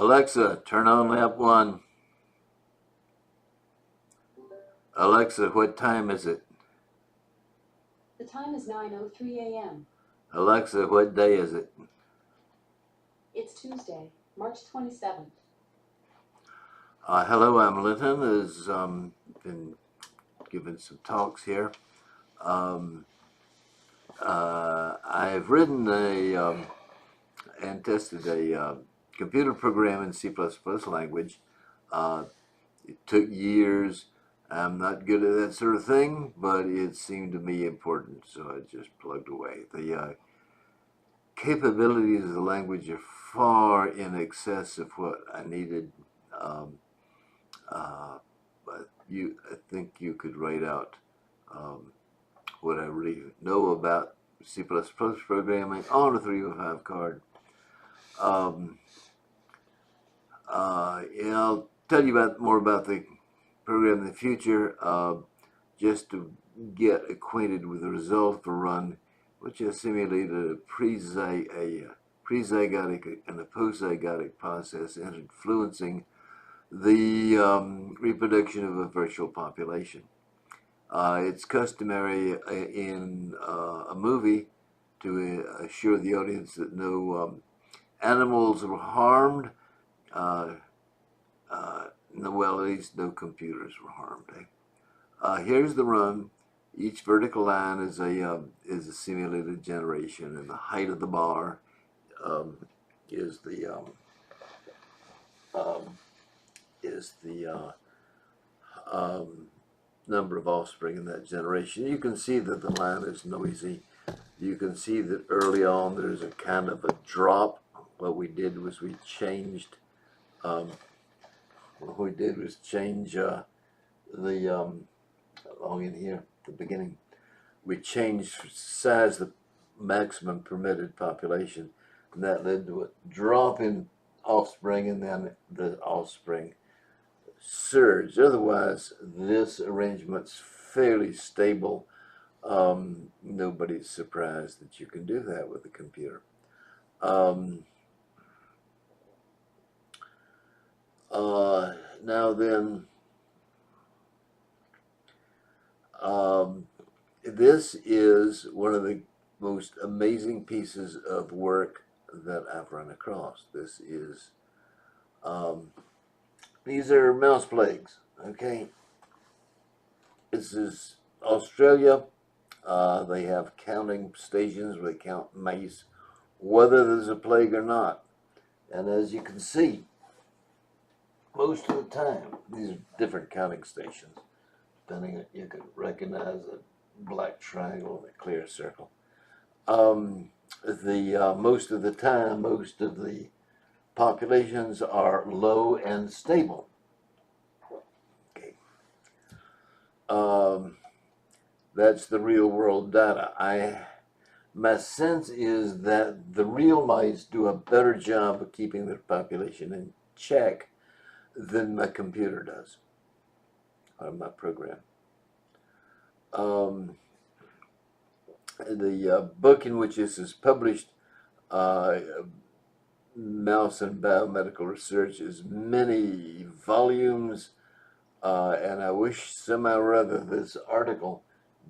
Alexa, turn on lamp 1. Alexa, what time is it? The time is 9:03 a.m. Alexa, what day is it? It's Tuesday, March 27th. Hello, I'm Linton. Has been giving some talks here. I've written and tested a computer program in C++ language. It took years. I'm not good at that sort of thing, but it seemed to me important, so I just plugged away. The capabilities of the language are far in excess of what I needed. But I think you could write out what I really know about C++ programming on a 305 card. Yeah, I'll tell you more about the program in the future, just to get acquainted with the result of a run, which has simulated a pre-zygotic and a post-zygotic process and influencing the reproduction of a virtual population. It's customary in a movie to assure the audience that no animals were harmed. Well, at least no computers were harmed. Here's the run. Each vertical line is a simulated generation, and the height of the bar is the number of offspring in that generation. You can see that the line is noisy. You can see that early on there's a kind of a drop. What we did was we changed along in here at the beginning, we changed size the maximum permitted population, and that led to a drop in offspring, and then the offspring surge. Otherwise, this arrangement's fairly stable. Nobody's surprised that you can do that with a computer. Now then, this is one of the most amazing pieces of work that I've run across. This is, these are mouse plagues, okay? This is Australia. They have counting stations where they count mice, whether there's a plague or not. And as you can see, most of the time, these are different counting stations. Depending on, you can recognize a black triangle and a clear circle. Most of the time, most of the populations are low and stable. Okay. That's the real world data. My sense is that the real mice do a better job of keeping their population in check than my computer does, or my program. The book in which this is published, Mouse and Biomedical Research, is many volumes, and I wish somehow or other this article,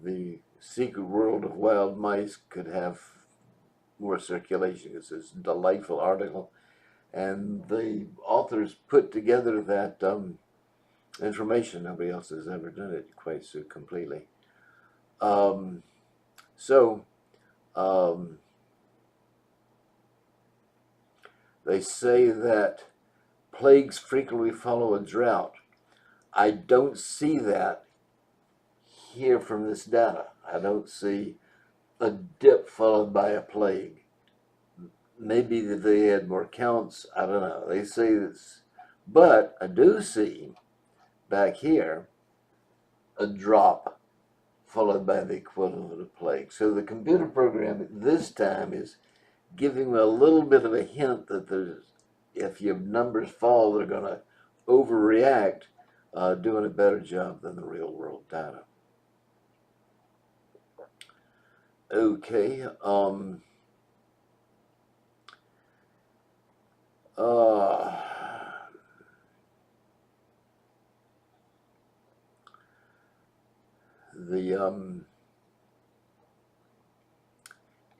The Secret World of Wild Mice, could have more circulation. It's this delightful article, and the authors put together that information. Nobody else has ever done it quite so completely. They say that plagues frequently follow a drought. I don't see that here from this data. I don't see a dip followed by a plague. Maybe that they had more counts, I don't know. They say this, but I do see back here a drop followed by the equivalent of plague. So the computer program at this time is giving me a little bit of a hint that if your numbers fall, they're going to overreact, doing a better job than the real world data. Okay.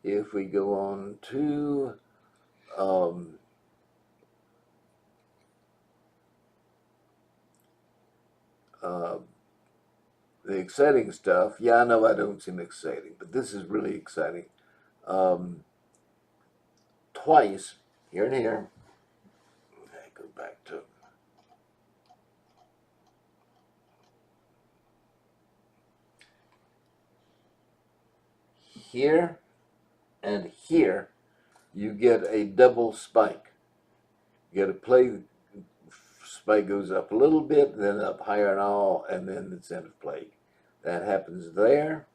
if we go on to the exciting stuff, yeah, I know I don't seem exciting, but this is really exciting. Twice, here and here, I go back to here and here, you get a double spike. You get a plague spike goes up a little bit, then up higher and all, and then it's end of plague. That happens there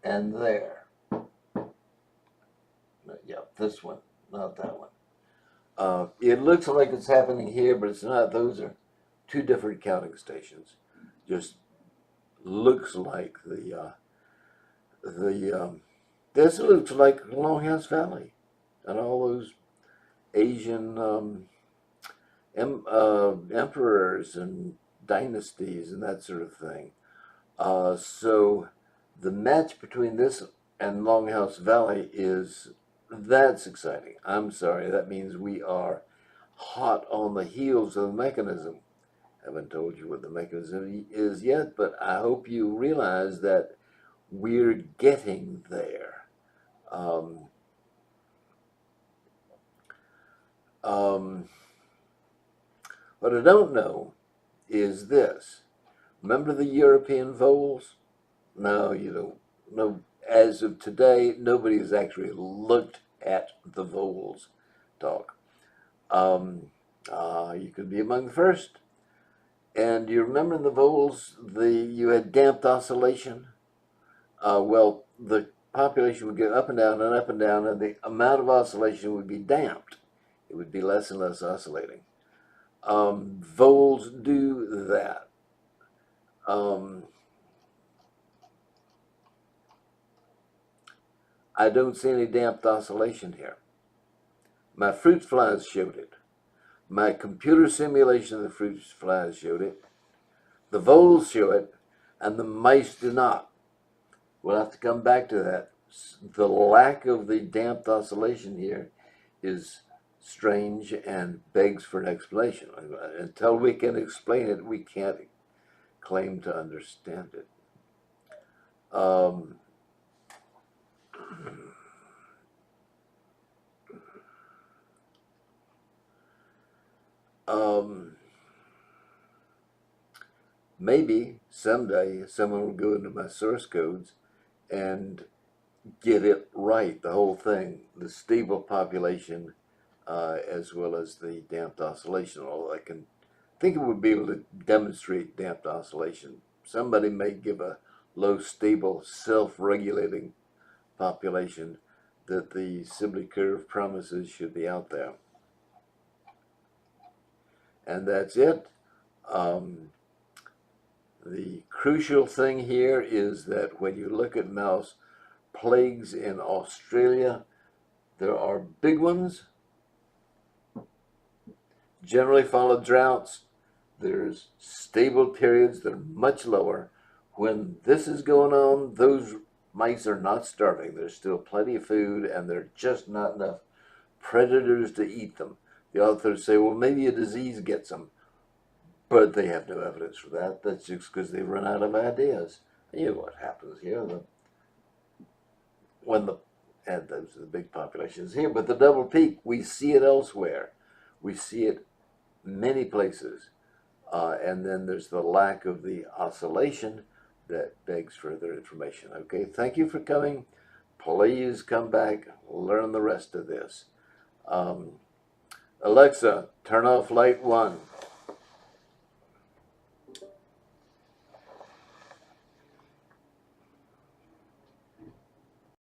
and there. Yeah, this one, not that one. It looks like it's happening here, but it's not. Those are two different counting stations. Just looks like this looks like Longhouse Valley and all those Asian emperors and dynasties and that sort of thing. So the match between this and Longhouse Valley that's exciting. I'm sorry, that means we are hot on the heels of the mechanism. Haven't told you what the mechanism is yet, but I hope you realize that we're getting there. What I don't know is this. Remember the European vowels? No, you don't. No, as of today, nobody has actually looked at the vowels talk. You could be among the first. And you remember in the vowels, you had damped oscillation? Well, the population would go up and down and up and down, and the amount of oscillation would be damped. It would be less and less oscillating. Vowels do that. I don't see any damped oscillation here. My fruit flies showed it. My computer simulation of the fruit flies showed it. The vowels show it, and the mice do not. We'll have to come back to that. The lack of the damped oscillation here is strange and begs for an explanation. Until we can explain it, we can't claim to understand it. Maybe someday someone will go into my source codes and get it right, the whole thing, the stable population as well as the damped oscillation. Although I can think it would be able to demonstrate damped oscillation. Somebody may give a low, stable, self-regulating population that the Sibley curve promises should be out there. And that's it. The crucial thing here is that when you look at mouse plagues in Australia, there are big ones, generally follow droughts. There's stable periods that are much lower. When this is going on, those mice are not starving. There's still plenty of food, and there are just not enough predators to eat them. The authors say, well, maybe a disease gets them, but they have no evidence for that. That's just because they run out of ideas. And you know what happens here. And those are the big populations here, but the double peak, we see it elsewhere. We see it many places. And then there's the lack of the oscillation that begs further information. Okay, thank you for coming. Please come back, learn the rest of this. Alexa, turn off light 1.